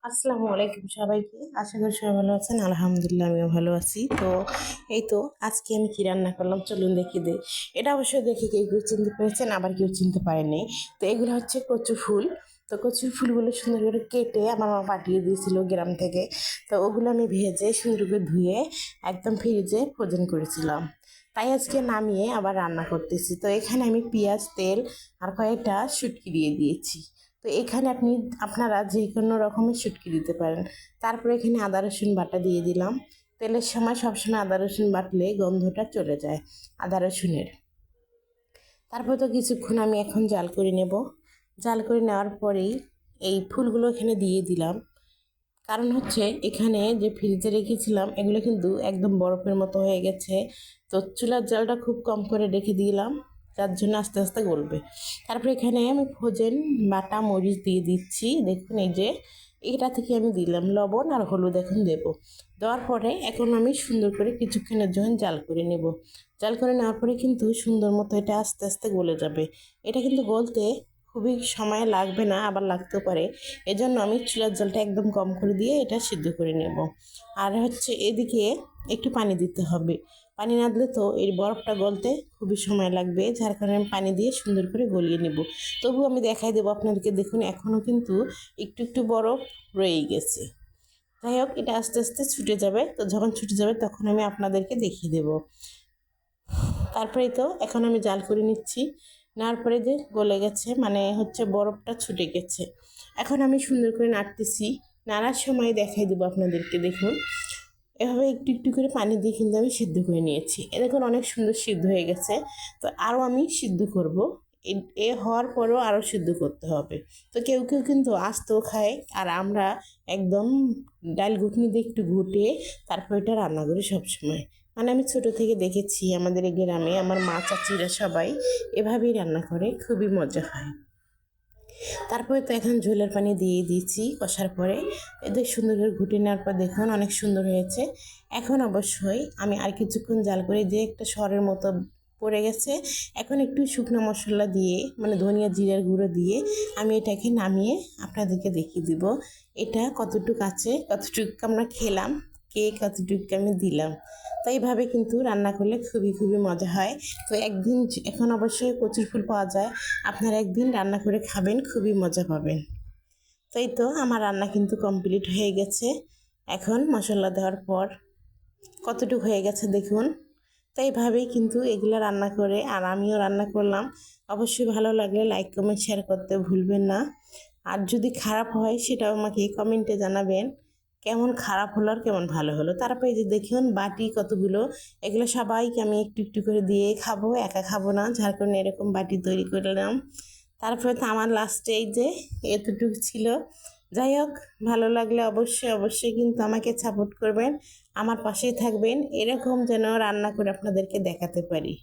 আসসালামু আলাইকুম সবাইকে। আশা করি সবাই ভালো আছেন। আলহামদুলিল্লাহ আমিও ভালো আছি। তো এই তো আজকে আমি কি রান্না করলাম চলুন দেখিয়ে দেই। এটা অবশ্যই দেখে কেউ কেউ চিনতে পেরেছেন, আবার কেউ চিনতে পারেনি। তো এগুলো হচ্ছে কচু ফুল। তো কচুর ফুলগুলো সুন্দর করে কেটে আমার মা পাঠিয়ে দিয়েছিল গ্রাম থেকে। তো ওগুলো আমি ভেজে সুন্দর করে ধুয়ে একদম ফ্রিজে ফ্রোজেন করেছিলাম। তাই আজকে নামিয়ে আবার রান্না করতেছি। তো এখানে আমি পেঁয়াজ, তেল আর কয়েকটা শুটকি দিয়ে দিয়েছি। তো এখানে আপনারা যে কোনো রকমের শুটকি দিতে পারেন। তারপরে এখানে আদা রসুন বাটা দিয়ে দিলাম। তেলের সময় সবসময় আদা রসুন বাটলে গন্ধটা চলে যায় আদা রসুনের। তারপর তো কিছুক্ষণ আমি এখন জাল করে নেব। জাল করে নেওয়ার পরেই এই ফুলগুলো এখানে দিয়ে দিলাম। কারণ হচ্ছে এখানে যে ফ্রিজে রেখেছিলাম এগুলো কিন্তু একদম বরফের মতো হয়ে গেছে। তো চুলার জালটা খুব কম করে রেখে দিলাম, যার জন্য আস্তে আস্তে গলবে। তারপরে এখানে আমি ফ্রোজেন বাটা মরিচ দিয়ে দিচ্ছি। দেখুন এই যে এটা থেকে আমি দিলাম লবণ আর হলুদ এখন দেবো। দেওয়ার পরে এখন আমি সুন্দর করে কিছুক্ষণের জন্য জাল করে নেব। জাল করে নেওয়ার পরে কিন্তু সুন্দর মতো এটা আস্তে আস্তে গলে যাবে। এটা কিন্তু গলতে খুবই সময় লাগবে না, আবার লাগতেও পারে। এজন্য আমি চুলার জলটা একদম কম করে দিয়ে এটা সিদ্ধ করে নেব। আর হচ্ছে এদিকে একটু পানি দিতে হবে। পানি না দিলে তো এই বরফটা গলতে খুবই সময় লাগবে, যার কারণে আমি পানি দিয়ে সুন্দর করে গলিয়ে নেব। তবু আমি দেখাই দেবো আপনাদেরকে। দেখুন এখনও কিন্তু একটু একটু বরফ রয়েই গেছে। যাই হোক এটা আস্তে আস্তে ছুটে যাবে। তো যখন ছুটে যাবে তখন আমি আপনাদেরকে দেখিয়ে দেবো। তারপরেই তো এখন আমি জাল করে নিচ্ছি। নেওয়ার পরে যে গলে গেছে, মানে হচ্ছে বরফটা ছুটে গেছে। এখন আমি সুন্দর করে নাড়তেছি। নাড়ার সময় দেখাই দেবো আপনাদেরকে। দেখুন এভাবে একটু একটু করে পানি দিয়ে কিন্তু আমি সিদ্ধ করে নিয়েছি। এ দেখুন অনেক সুন্দর সিদ্ধ হয়ে গেছে। তো আরও আমি সিদ্ধ করব। এ হওয়ার পরেও আরও সিদ্ধ করতে হবে। তো কেউ কেউ কিন্তু আস্তেও খায়, আর আমরা একদম ডাল ঘুটনি দিয়ে একটু ঘুটে তারপর এটা রান্না করি সবসময়। মানে আমি ছোটো থেকে দেখেছি আমাদের এই গ্রামে আমার মা চাচিরা সবাই এভাবেই রান্না করে, খুবই মজা হয়। তারপরে তো এখন ঝোলের পানি দিয়ে দিয়েছি কষার পরে। এদের সুন্দর করে ঘুটে নেওয়ার পর দেখুন অনেক সুন্দর হয়েছে। এখন অবশ্যই আমি আর কিছুক্ষণ জাল করে দিয়ে একটা সরের মতো পড়ে গেছে। এখন একটু শুকনো মশলা দিয়ে, মানে ধনিয়া জিরার গুঁড়ো দিয়ে আমি এটাকে নামিয়ে আপনাদেরকে দেখিয়ে দিব এটা কতটুকু আছে, কতটুকু আমরা খেলাম, কে কতটুকু আমি দিলাম। তো এইভাবে কিন্তু রান্না করলে খুবই খুবই মজা হয়। তো একদিন এখন অবশ্যই কচুর ফুল পাওয়া যায়, আপনারা একদিন রান্না করে খাবেন, খুবই মজা পাবেন। তো এই তো আমার রান্না কিন্তু কমপ্লিট হয়ে গেছে। এখন মশলা দেওয়ার পর কতটুকু হয়ে গেছে দেখুন। তো এইভাবেই কিন্তু এগুলো রান্না করে আর আমিও রান্না করলাম। অবশ্যই ভালো লাগলে লাইক কমেন্ট শেয়ার করতে ভুলবেন না। আর যদি খারাপ হয় সেটাও আমাকে কমেন্টে জানাবেন, কেমন খারাপ হলো আর কেমন ভালো হলো। তারপরে এই যে দেখুন বাটি কতগুলো, এগুলো সবাইকে আমি একটু একটু করে দিয়ে খাবো, একা খাবো না, যার কারণে এরকম বাটি তৈরি করলাম। তারপরে তো আমার লাস্টে এই যে এতটুকু ছিল। যাই হোক ভালো লাগলে অবশ্যই অবশ্যই কিন্তু আমাকে সাপোর্ট করবেন, আমার পাশেই থাকবেন, এরকম যেন রান্না করে আপনাদেরকে দেখাতে পারি।